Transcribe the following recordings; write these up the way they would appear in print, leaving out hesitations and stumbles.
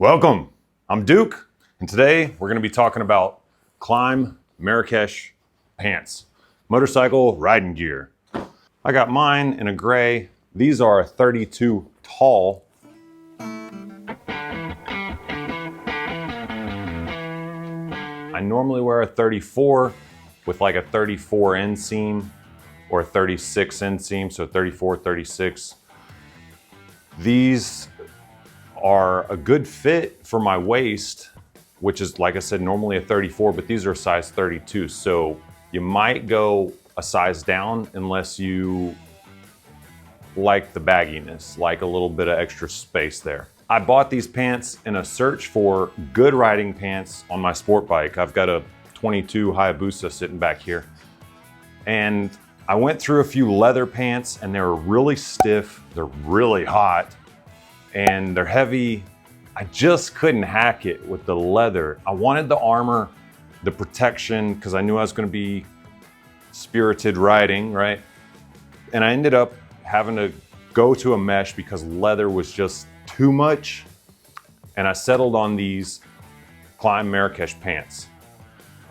Welcome, I'm Duke, and today we're going to be talking about Klim Marrakesh pants, motorcycle riding gear. I got mine in a gray. These are 32 tall. I normally wear a 34 with like a 34 inseam or a 36 inseam, so 34, 36. These are a good fit for my waist, which is, like I said, normally a 34, but these are a size 32. So you might go a size down unless you like the bagginess, like a little bit of extra space there. I bought these pants in a search for good riding pants on my sport bike. I've got a 22 Hayabusa sitting back here. And I went through a few leather pants and they were really stiff, they're really hot, and they're heavy. I just couldn't hack it with the leather. I wanted the armor, the protection, because I knew I was going to be spirited riding, right? And I ended up having to go to a mesh because leather was just too much. And I settled on these Klim Marrakesh pants.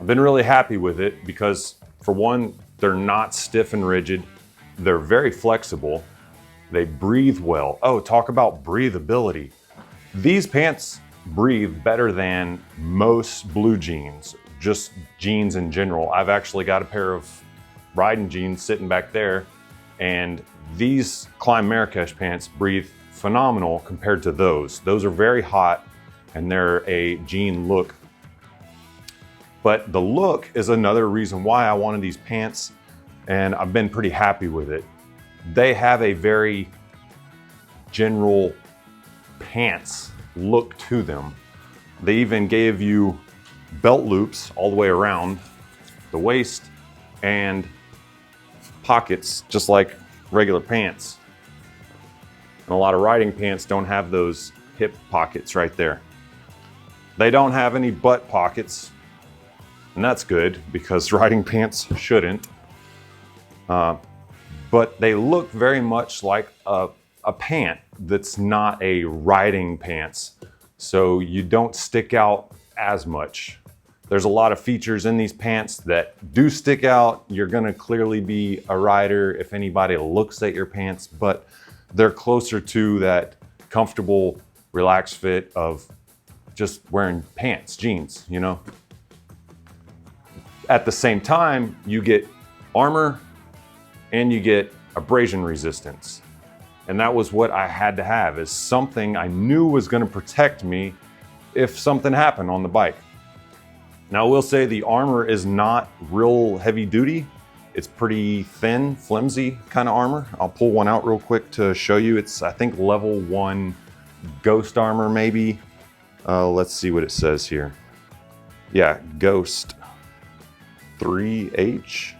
I've been really happy with it because, for one, they're not stiff and rigid. They're very flexible. They breathe well. Oh, talk about breathability. These pants breathe better than most blue jeans, just jeans in general. I've actually got a pair of riding jeans sitting back there, and these Klim Marrakesh pants breathe phenomenal compared to those. Those are very hot and they're a jean look. But the look is another reason why I wanted these pants, and I've been pretty happy with it. They have a very general pants look to them. They even gave you belt loops all the way around the waist and pockets, just like regular pants. And a lot of riding pants don't have those hip pockets right there. They don't have any butt pockets, and that's good because riding pants shouldn't. But they look very much like a pant that's not a riding pants, so you don't stick out as much. There's a lot of features in these pants that do stick out. You're gonna clearly be a rider if anybody looks at your pants, but they're closer to that comfortable, relaxed fit of just wearing pants, jeans, you know? At the same time, you get armor and you get abrasion resistance. And that was what I had to have, is something I knew was gonna protect me if something happened on the bike. Now I will say the armor is not real heavy duty. It's pretty thin, flimsy kind of armor. I'll pull one out real quick to show you. It's, I think, level 1 Ghost armor maybe. Let's see what it says here. Yeah, Ghost 3H.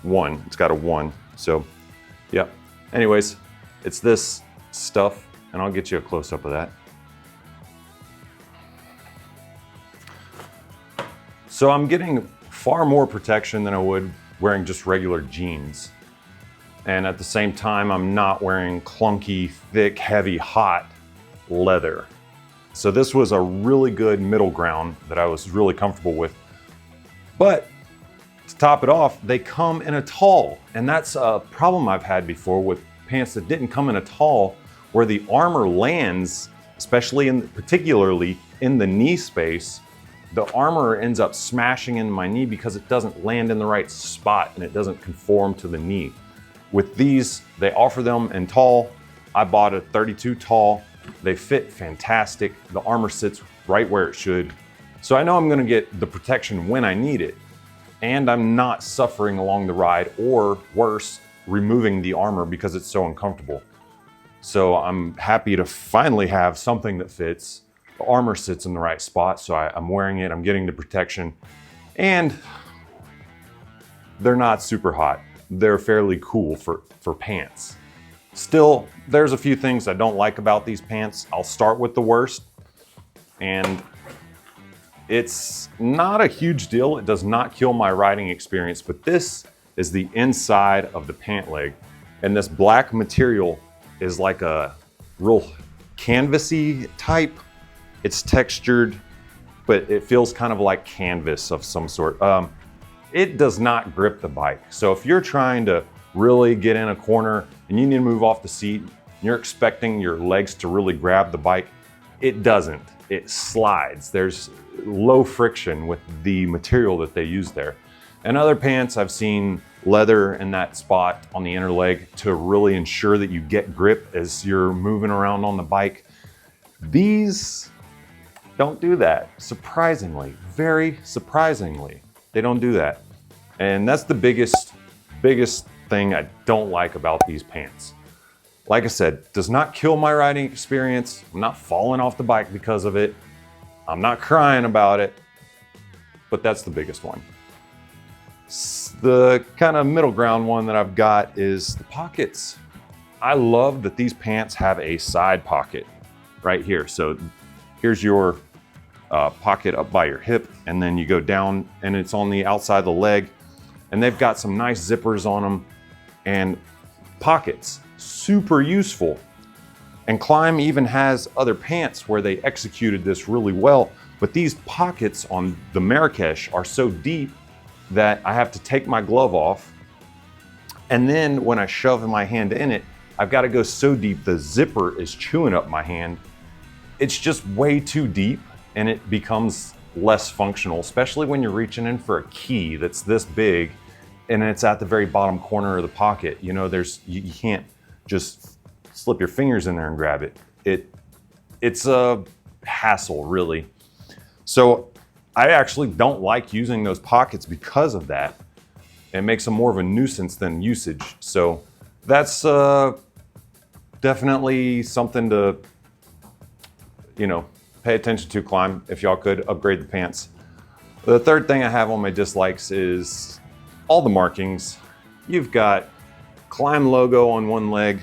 1, it's got a 1, so yeah. Anyways, it's this stuff, and I'll get you a close-up of that. So I'm getting far more protection than I would wearing just regular jeans. And at the same time, I'm not wearing clunky, thick, heavy, hot leather. So this was a really good middle ground that I was really comfortable with. But to top it off, they come in a tall, and that's a problem I've had before with pants that didn't come in a tall, where the armor lands, particularly in the knee space. The armor ends up smashing into my knee because it doesn't land in the right spot and it doesn't conform to the knee. With these, they offer them in tall. I bought a 32 tall. They fit fantastic. The armor sits right where it should. So I know I'm gonna get the protection when I need it, and I'm not suffering along the ride, or worse, removing the armor because it's so uncomfortable. So I'm happy to finally have something that fits. The armor sits in the right spot, so I'm wearing it, I'm getting the protection, and they're not super hot. They're fairly cool for pants. Still, there's a few things I don't like about these pants. I'll start with the worst, and it's not a huge deal. It does not kill my riding experience, but this is the inside of the pant leg. And this black material is like a real canvasy type. It's textured, but it feels kind of like canvas of some sort. It does not grip the bike. So if you're trying to really get in a corner and you need to move off the seat, you're expecting your legs to really grab the bike, it doesn't. It slides. There's low friction with the material that they use there. And other pants, I've seen leather in that spot on the inner leg to really ensure that you get grip as you're moving around on the bike. These don't do that, surprisingly, very surprisingly. They don't do that. And that's the biggest thing I don't like about these pants. Like I said, does not kill my riding experience. I'm not falling off the bike because of it. I'm not crying about it, but that's the biggest one. The kind of middle ground one that I've got is the pockets. I love that these pants have a side pocket right here. So here's your pocket up by your hip, and then you go down and it's on the outside of the leg, and they've got some nice zippers on them and pockets. Super useful. And Klim even has other pants where they executed this really well, but these pockets on the Marrakesh are so deep that I have to take my glove off, and then when I shove my hand in it, I've got to go so deep the zipper is chewing up my hand. It's just way too deep and it becomes less functional, especially when you're reaching in for a key that's this big and it's at the very bottom corner of the pocket. You know, you can't just slip your fingers in there and grab it. It's a hassle, really. So I actually don't like using those pockets because of that. It makes them more of a nuisance than usage. So that's definitely something to, pay attention to, Klim. If y'all could upgrade the pants. The third thing I have on my dislikes is all the markings. You've got Klim logo on one leg.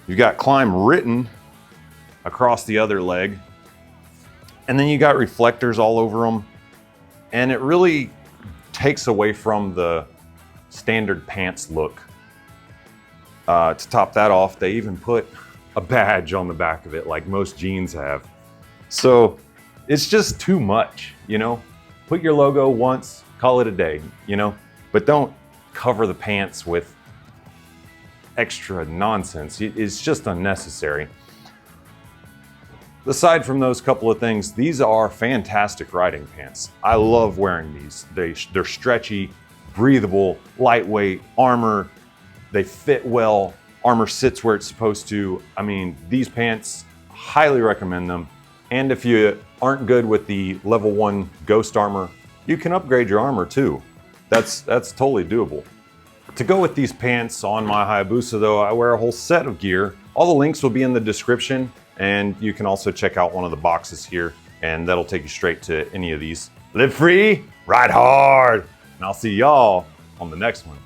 You've got Klim written across the other leg. And then you got reflectors all over them. And it really takes away from the standard pants look. To top that off, they even put a badge on the back of it like most jeans have. So it's just too much, Put your logo once, call it a day, But don't cover the pants with extra nonsense. It's just unnecessary. Aside from those couple of things, these are fantastic riding pants. I love wearing these. They're stretchy, breathable, lightweight, armor. They fit well. Armor sits where it's supposed to. I mean, these pants, highly recommend them. And if you aren't good with the level 1 Ghost armor, you can upgrade your armor too. That's totally doable. To go with these pants on my Hayabusa though, I wear a whole set of gear. All the links will be in the description, and you can also check out one of the boxes here, and that'll take you straight to any of these. Live free, ride hard, and I'll see y'all on the next one.